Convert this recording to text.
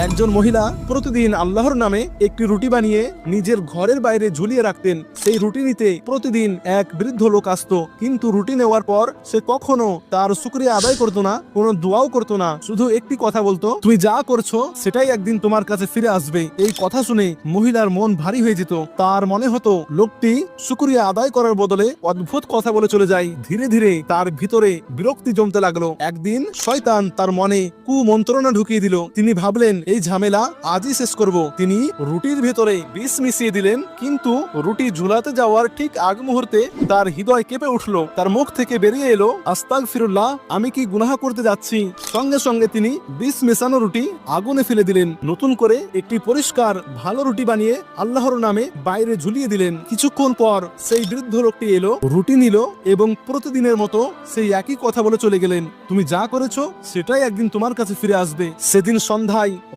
একজন মহিলা প্রতিদিন আল্লাহর নামে একটি রুটি বানিয়ে নিজের ঘরের বাইরে ঝুলিয়ে রাখতেন। সেই রুটি নিতে প্রতিদিন এক বৃদ্ধ লোক আসতো, কিন্তু রুটি নেওয়ার পর সে কখনো তার শুকরিয়া আদায় করতো না, কোনো দোয়াও করতো না, শুধু একটি কথা বলতো, তুমি যা করছো সেটাই একদিন তোমার কাছে ফিরে আসবে। এই কথা শুনে মহিলার মন ভারী হয়ে যেত। তার মনে হতো লোকটি শুকরিয়া আদায় করার বদলে অদ্ভুত কথা বলে চলে যায়। ধীরে ধীরে তার ভিতরে বিরক্তি জমতে লাগলো। একদিন শয়তান তার মনে কুমন্ত্রণা ঢুকিয়ে দিল। তিনি ভাবলেন, এই ঝামেলা আজই শেষ করব। তিনি রুটির ভেতরে বিষ মিশিয়ে দিলেন, কিন্তু রুটি ঝুলাতে যাওয়ার ঠিক আগ মুহূর্তে তার হৃদয় কেঁপে উঠলো। তার মুখ থেকে বেরিয়ে এলো, আস্তাগফিরুল্লাহ, আমি কি গুনাহ করতে যাচ্ছি। সঙ্গে সঙ্গে তিনি বিষ মেশানো রুটি আগুনে ফেলে দিলেন। নতুন করে একটি পরিষ্কার ভালো রুটি বানিয়ে আল্লাহর নামে বাইরে ঝুলিয়ে দিলেন। কিছুক্ষণ পর সেই বৃদ্ধ লোকটি এলো, রুটি নিল এবং প্রতিদিনের মতো সেই একই কথা বলে চলে গেলেন, তুমি যা করেছো সেটাই একদিন তোমার কাছে ফিরে আসবে। সেদিন সন্ধ্যায়